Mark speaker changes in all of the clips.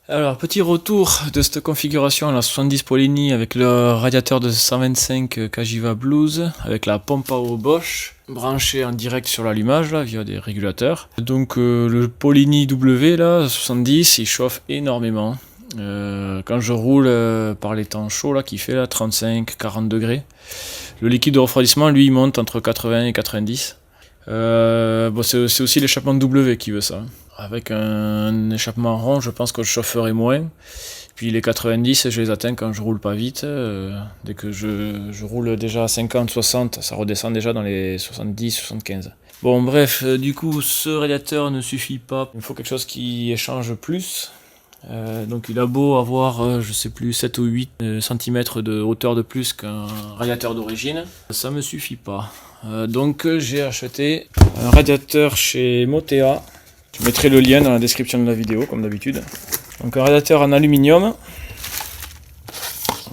Speaker 1: Alors, petit retour de cette configuration à la 70 Polini avec le radiateur de 125 Cagiva Blues avec la pompe à eau Bosch branchée en direct sur l'allumage là via des régulateurs. Donc le Polini W là 70 il chauffe énormément. Quand je roule par les temps chauds là qui fait là 35-40 degrés, le liquide de refroidissement lui il monte entre 80 et 90. Bon, c'est aussi l'échappement W qui veut ça. Avec un échappement rond, je pense que je chaufferai moins. Puis les 90, je les atteins quand je roule pas vite. Dès que je roule déjà à 50-60, ça redescend déjà dans les 70-75. Bon bref, du coup ce radiateur ne suffit pas. Il me faut quelque chose qui échange plus. Donc il a beau avoir, je sais plus, 7 ou 8 cm de hauteur de plus qu'un radiateur d'origine, ça me suffit pas. Donc j'ai acheté un radiateur chez Motea. Je mettrai le lien dans la description de la vidéo comme d'habitude. Donc un radiateur en aluminium.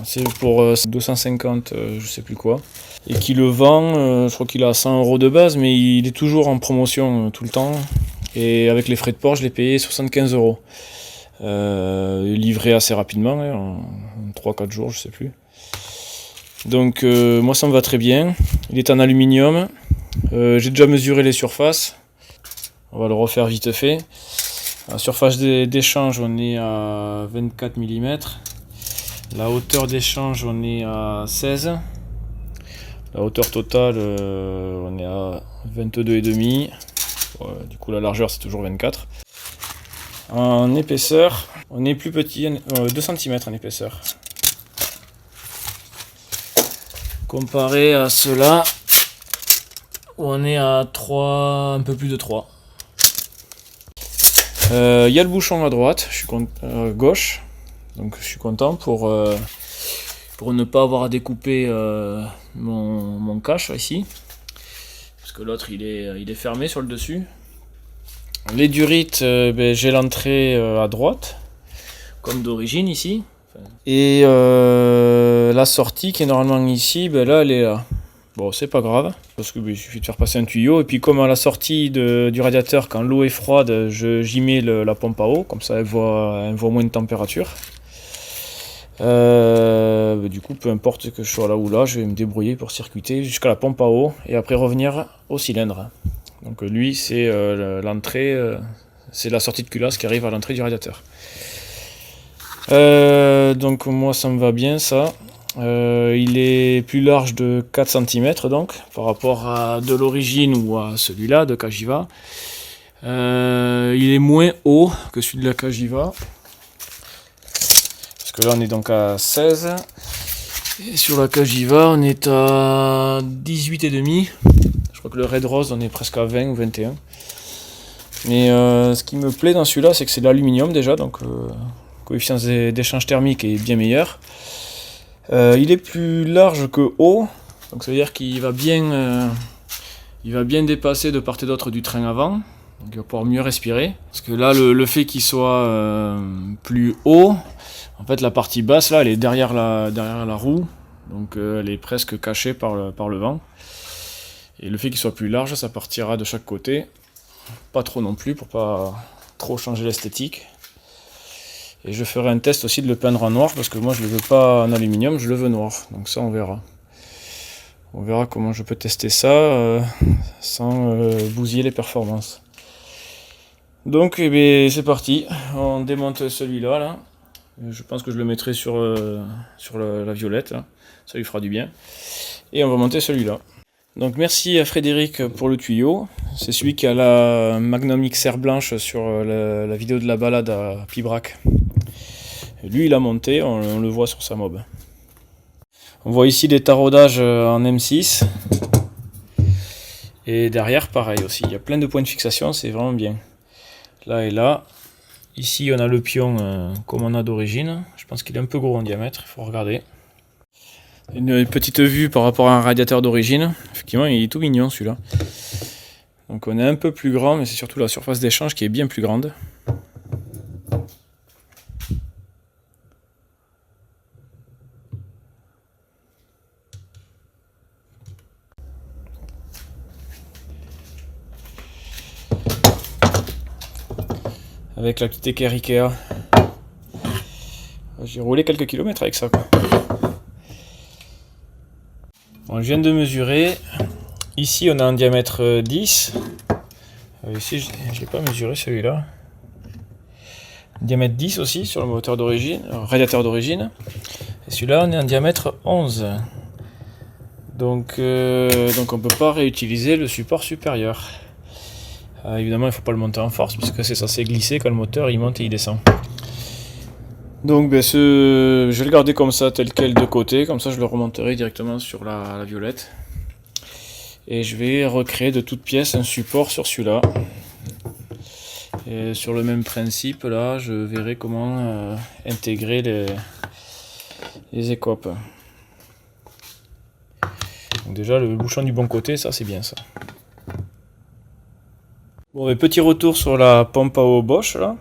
Speaker 1: C'est pour 250 je sais plus quoi. Et qui le vend, je crois qu'il a 100 € de base, mais il est toujours en promotion tout le temps. Et avec les frais de port, je l'ai payé 75 €. Livré assez rapidement, hein, en 3-4 jours, je sais plus. Donc moi ça me va très bien. Il est en aluminium. J'ai déjà mesuré les surfaces. On va le refaire vite fait. La surface d'échange, on est à 24 mm. La hauteur d'échange, on est à 16. La hauteur totale, on est à 22,5. Du coup, la largeur, c'est toujours 24. En épaisseur, on est plus petit, 2 cm en épaisseur. Comparé à ceux-là, où on est à 3, un peu plus de 3. Il y a le bouchon à droite, gauche, donc je suis content pour ne pas avoir à découper mon cache ici, parce que l'autre il est fermé sur le dessus. Les durites, j'ai l'entrée à droite, comme d'origine ici, et la sortie qui est normalement ici, là elle est là. Bon, c'est pas grave, parce qu'il suffit de faire passer un tuyau, et puis comme à la sortie du radiateur, quand l'eau est froide, j'y mets la pompe à eau, comme ça elle voit moins de température. Du coup, peu importe que je sois là ou là, je vais me débrouiller pour circuiter jusqu'à la pompe à eau, et après revenir au cylindre. Donc lui, c'est l'entrée, c'est la sortie de culasse qui arrive à l'entrée du radiateur. Donc moi ça me va bien ça. Il est plus large de 4 cm donc par rapport à de l'origine ou à celui-là de Cagiva. Il est moins haut que celui de la Cagiva. Parce que là on est donc à 16. Et sur la Cagiva on est à 18,5. Je crois que le Red Rose on est presque à 20 ou 21. Mais ce qui me plaît dans celui-là c'est que c'est de l'aluminium déjà, donc le coefficient d'échange thermique est bien meilleur. Il est plus large que haut, donc ça veut dire qu'il va bien dépasser de part et d'autre du train avant, donc il va pouvoir mieux respirer. Parce que là, le fait qu'il soit plus haut, en fait la partie basse là, elle est derrière la roue, donc elle est presque cachée par le vent. Et le fait qu'il soit plus large, ça partira de chaque côté, pas trop non plus pour pas trop changer l'esthétique. Et je ferai un test aussi de le peindre en noir, parce que moi je le veux pas en aluminium, je le veux noir. Donc ça on verra. On verra comment je peux tester ça sans bousiller les performances. Donc c'est parti, on démonte celui-là. Là. Je pense que je le mettrai sur la violette, là. Ça lui fera du bien. Et on va monter celui-là. Donc merci à Frédéric pour le tuyau. C'est celui qui a la Magnum XR blanche sur la vidéo de la balade à Pibrac. Et lui il a monté, on le voit sur sa mob. On voit ici des taraudages en M6. Et derrière pareil aussi, il y a plein de points de fixation, c'est vraiment bien. Là et là. Ici on a le pion comme on a d'origine. Je pense qu'il est un peu gros en diamètre, il faut regarder. Une petite vue par rapport à un radiateur d'origine. Effectivement il est tout mignon celui-là. Donc on est un peu plus grand, mais c'est surtout la surface d'échange qui est bien plus grande. Avec la petite équerre Ikea. J'ai roulé quelques kilomètres avec ça, quoi. Bon, je viens de mesurer. Ici, on a un diamètre 10. Ici, je ne l'ai pas mesuré celui-là. Diamètre 10 aussi sur le moteur d'origine, radiateur d'origine. Et celui-là, on est en diamètre 11. Donc on ne peut pas réutiliser le support supérieur. Évidemment, il ne faut pas le monter en force puisque c'est censé glisser quand le moteur il monte et il descend. Donc je vais le garder comme ça, tel quel de côté. Comme ça, je le remonterai directement sur la violette. Et je vais recréer de toutes pièces un support sur celui-là. Et sur le même principe, là, je verrai comment intégrer les écopes. Donc déjà, le bouchon du bon côté, ça c'est bien ça. Bon, petit retour sur la pompe à eau Bosch, là.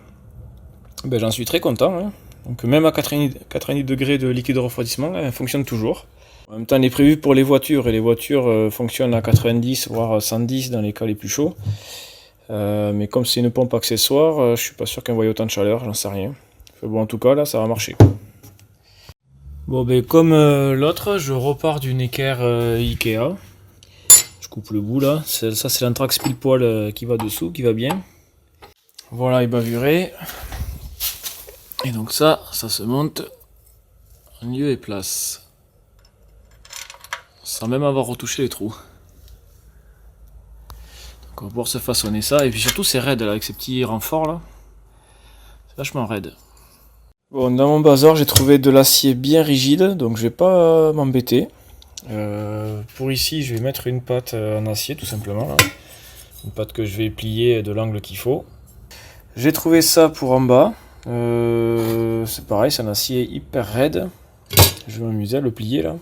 Speaker 1: J'en suis très content. Hein. Donc même à 90 degrés de liquide de refroidissement, elle fonctionne toujours. En même temps, elle est prévue pour les voitures, et les voitures fonctionnent à 90 voire 110 dans les cas les plus chauds. Mais comme c'est une pompe accessoire, je suis pas sûr qu'elle voie autant de chaleur, j'en sais rien. Bon, en tout cas, là, ça va marcher. Bon, comme l'autre, je repars d'une équerre Ikea. Je coupe le bout là. Ça, c'est l'anthrax pile poil qui va dessous, qui va bien. Voilà, il bavuré. Et donc ça se monte en lieu et place. Sans même avoir retouché les trous. Donc on va pouvoir se façonner ça. Et puis surtout, c'est raide là, avec ces petits renforts là. C'est vachement raide. Bon, dans mon bazar, j'ai trouvé de l'acier bien rigide, donc je vais pas m'embêter. Pour ici, je vais mettre une patte en acier, tout simplement. Là. Une patte que je vais plier de l'angle qu'il faut. J'ai trouvé ça pour en bas. C'est pareil, c'est un acier hyper raide. Je vais m'amuser à le plier là.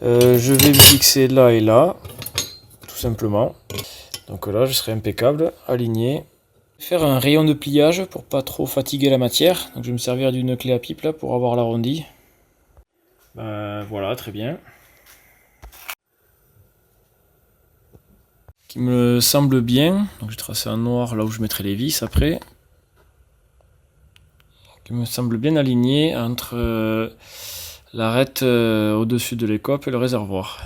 Speaker 1: Je vais le fixer là et là, tout simplement. Donc là, je serai impeccable, aligné. Faire un rayon de pliage pour pas trop fatiguer la matière. Donc je vais me servir d'une clé à pipe là pour avoir l'arrondi. Voilà, très bien. Qui me semble bien. Donc je vais tracer en noir là où je mettrai les vis après. Qui me semble bien aligné entre l'arête au-dessus de l'écope et le réservoir.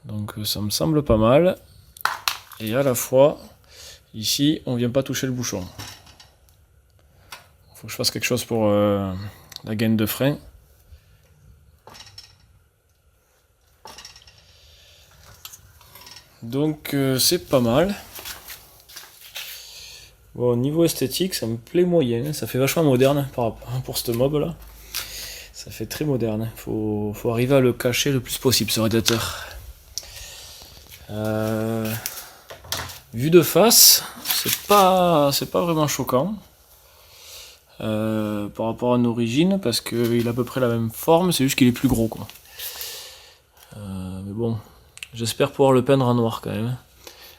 Speaker 1: Donc ça me semble pas mal. Et à la fois, ici, on vient pas toucher le bouchon. Il faut que je fasse quelque chose pour la gaine de frein. Donc c'est pas mal. Bon, niveau esthétique, ça me plaît moyen. Ça fait vachement moderne pour cette mob là. Ça fait très moderne. Faut arriver à le cacher le plus possible, ce radiateur. Vu de face, c'est pas vraiment choquant par rapport à une origine, parce qu'il a à peu près la même forme, c'est juste qu'il est plus gros quoi. Mais bon, j'espère pouvoir le peindre en noir quand même,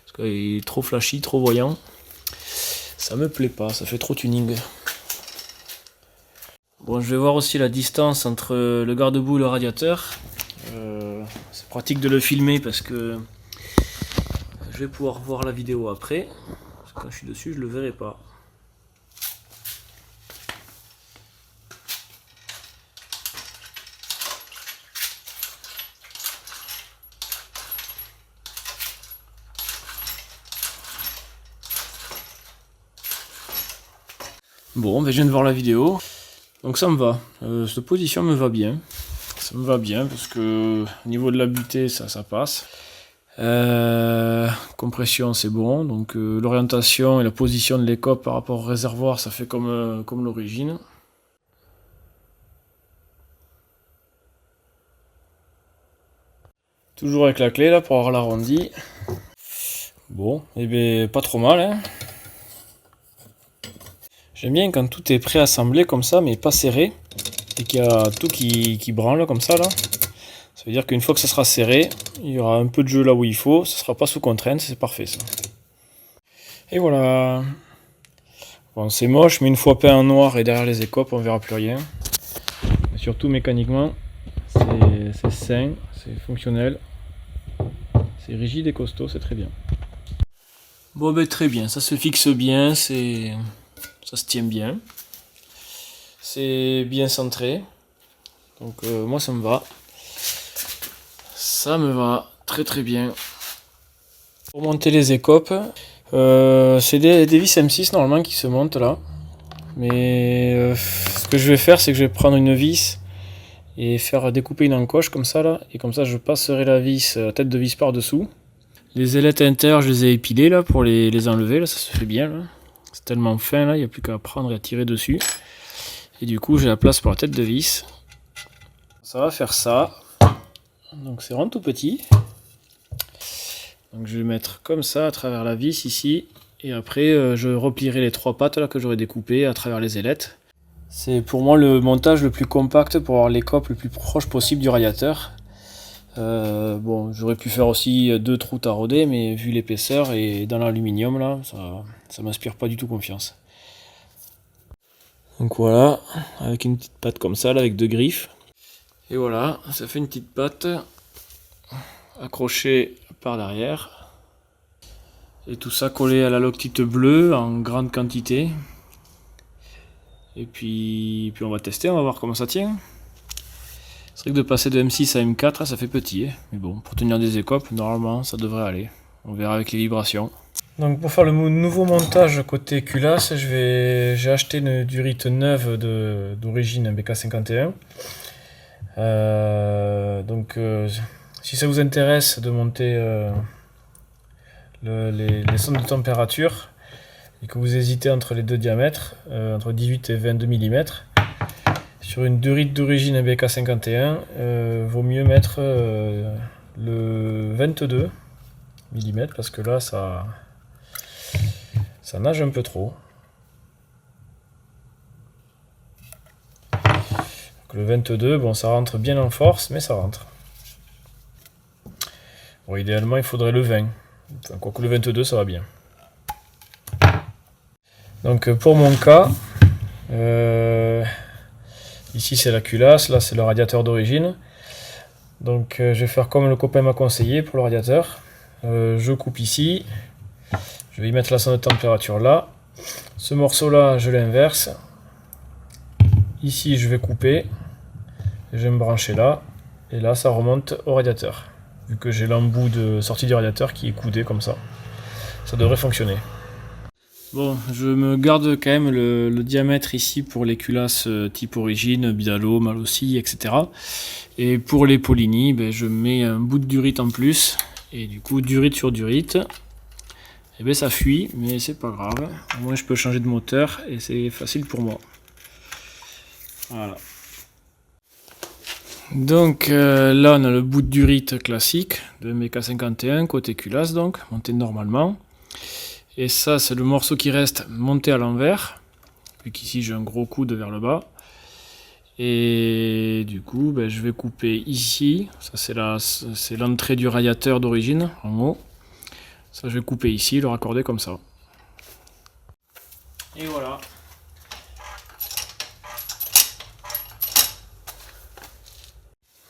Speaker 1: parce qu'il est trop flashy, trop voyant. Ça me plaît pas, ça fait trop tuning. Bon, je vais voir aussi la distance entre le garde-boue et le radiateur. C'est pratique de le filmer parce que je vais pouvoir voir la vidéo après. Parce que quand je suis dessus, je le verrai pas. Bon, je viens de voir la vidéo. Donc ça me va. Cette position me va bien. Ça me va bien parce que au niveau de la butée, ça passe. Compression, c'est bon. Donc l'orientation et la position de l'écope par rapport au réservoir, ça fait comme l'origine. Toujours avec la clé là pour avoir l'arrondi. Bon, et bien pas trop mal. Hein. J'aime bien quand tout est préassemblé comme ça, mais pas serré. Et qu'il y a tout qui branle comme ça là. Ça veut dire qu'une fois que ça sera serré, il y aura un peu de jeu là où il faut, ça sera pas sous contrainte, c'est parfait ça. Et voilà. Bon, c'est moche, mais une fois peint en noir et derrière les écopes, on verra plus rien. Et surtout mécaniquement, c'est sain, c'est fonctionnel, c'est rigide et costaud, c'est très bien. Bon très bien, ça se fixe bien, ça se tient bien. c'est bien centré. Donc moi ça me va. Ça me va très très bien. Pour monter les écopes, c'est des vis M6 normalement qui se montent là. Mais ce que je vais faire, c'est que je vais prendre une vis et faire découper une encoche comme ça là. Et comme ça je passerai la vis, la tête de vis par dessous. Les ailettes intérieures, je les ai épilées là pour les enlever, là ça se fait bien là. C'est tellement fin là, il n'y a plus qu'à prendre et à tirer dessus. Et du coup j'ai la place pour la tête de vis. Ça va faire ça. Donc c'est vraiment tout petit. Donc je vais le mettre comme ça à travers la vis ici. Et après je replierai les 3 pattes là que j'aurais découpées à travers les ailettes. C'est pour moi le montage le plus compact pour avoir l'écope le plus proche possible du radiateur. Bon, j'aurais pu faire aussi 2 trous taraudés, mais vu l'épaisseur et dans l'aluminium là, ça m'inspire pas du tout confiance. Donc voilà, avec une petite patte comme ça là, avec 2 griffes. Et voilà, ça fait une petite patte accrochée par derrière. Et tout ça collé à la loctite bleue en grande quantité. Et puis on va tester, on va voir comment ça tient. C'est vrai que de passer de M6 à M4, ça fait petit. Mais bon, pour tenir des écopes, normalement, ça devrait aller. On verra avec les vibrations. Donc pour faire le nouveau montage côté culasse, j'ai acheté une durite neuve d'origine BK51. Si ça vous intéresse de monter les sondes de température et que vous hésitez entre les 2 diamètres, entre 18 et 22 mm, sur une durite d'origine BK51, vaut mieux mettre le 22 mm parce que là ça nage un peu trop. Donc le 22, bon, ça rentre bien en force, mais ça rentre. Bon, idéalement il faudrait le 20, enfin, quoique le 22 ça va bien. Donc pour mon cas, ici c'est la culasse, là c'est le radiateur d'origine. Donc je vais faire comme le copain m'a conseillé pour le radiateur. Je coupe ici, je vais y mettre la sonde de température là. Ce morceau là je l'inverse. Ici je vais couper, je vais me brancher là, et là ça remonte au radiateur. Vu que j'ai l'embout de sortie du radiateur qui est coudé comme ça, ça devrait fonctionner. Bon, je me garde quand même le diamètre ici pour les culasses type origine, Bidalo, Malossi, etc. Et pour les Polini, ben, je mets un bout de durite en plus. Et du coup, durite sur durite. Et ben ça fuit, mais c'est pas grave. Au moins je peux changer de moteur et c'est facile pour moi. Voilà. Donc là on a le bout de durite classique de MK51, côté culasse donc, monté normalement. Et ça c'est le morceau qui reste monté à l'envers, vu qu'ici j'ai un gros coude vers le bas. Et du coup ben, je vais couper ici, ça c'est l'entrée du radiateur d'origine en haut. Ça je vais couper ici, le raccorder comme ça. Et voilà.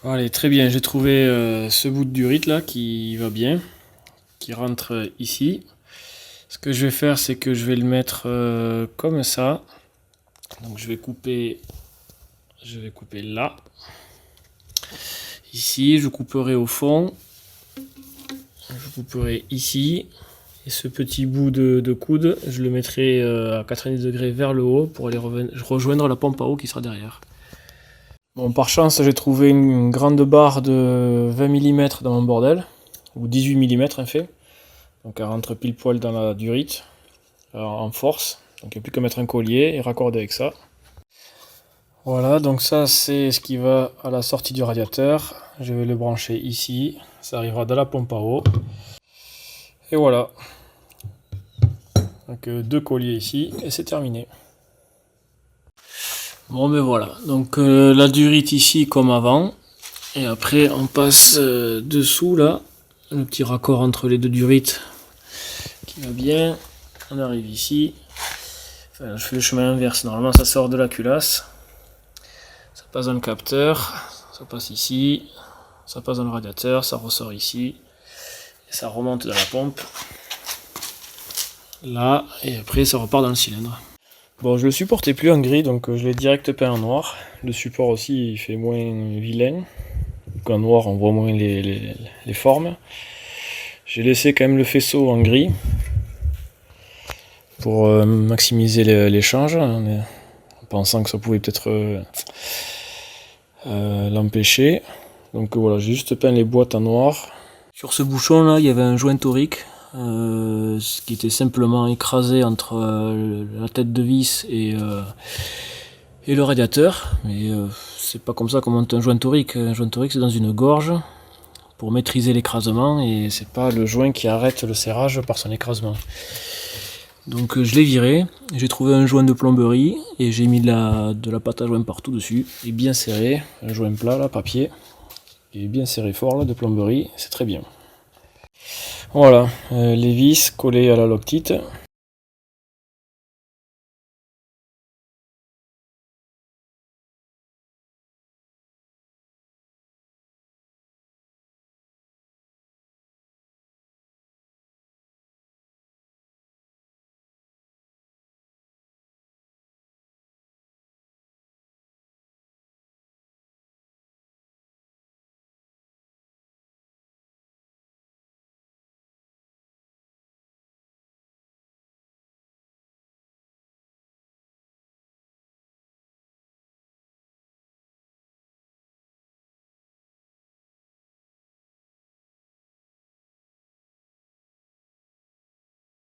Speaker 1: Allez, très bien, j'ai trouvé ce bout de durite là qui va bien, qui rentre ici. Ce que je vais faire, c'est que je vais le mettre comme ça. Donc je vais couper là. Ici, je couperai au fond. Je couperai ici. Et ce petit bout de coude, je le mettrai à 90 degrés vers le haut pour aller rejoindre la pompe à eau qui sera derrière. Bon, par chance, j'ai trouvé une grande barre de 20 mm dans mon bordel, ou 18 mm en fait. Donc elle rentre pile poil dans la durite, en force. Donc il n'y a plus qu'à mettre un collier et raccorder avec ça. Voilà, donc ça c'est ce qui va à la sortie du radiateur. Je vais le brancher ici, ça arrivera dans la pompe à eau. Et voilà. Donc 2 colliers ici et c'est terminé. Bon ben voilà, donc la durite ici comme avant, et après on passe dessous là, le petit raccord entre les 2 durites qui va bien, on arrive ici, enfin je fais le chemin inverse, normalement ça sort de la culasse, ça passe dans le capteur, ça passe ici, ça passe dans le radiateur, ça ressort ici, et ça remonte dans la pompe, là, et après ça repart dans le cylindre. Bon, je le supportais plus en gris, donc je l'ai direct peint en noir. Le support aussi, il fait moins vilain. Donc en noir, on voit moins les formes. J'ai laissé quand même le faisceau en gris pour maximiser l'échange, en pensant que ça pouvait peut-être l'empêcher. Donc voilà, j'ai juste peint les boîtes en noir. Sur ce bouchon là, il y avait un joint torique qui était simplement écrasé entre la tête de vis et le radiateur. Mais c'est pas comme ça qu'on monte un joint torique. Un joint torique, c'est dans une gorge pour maîtriser l'écrasement, et c'est pas le joint qui arrête le serrage par son écrasement. Donc je l'ai viré, j'ai trouvé un joint de plomberie et j'ai mis de la pâte à joint partout dessus, et bien serré, un joint plat là, papier, et bien serré fort là, de plomberie, c'est très bien. Voilà, les vis collées à la loctite.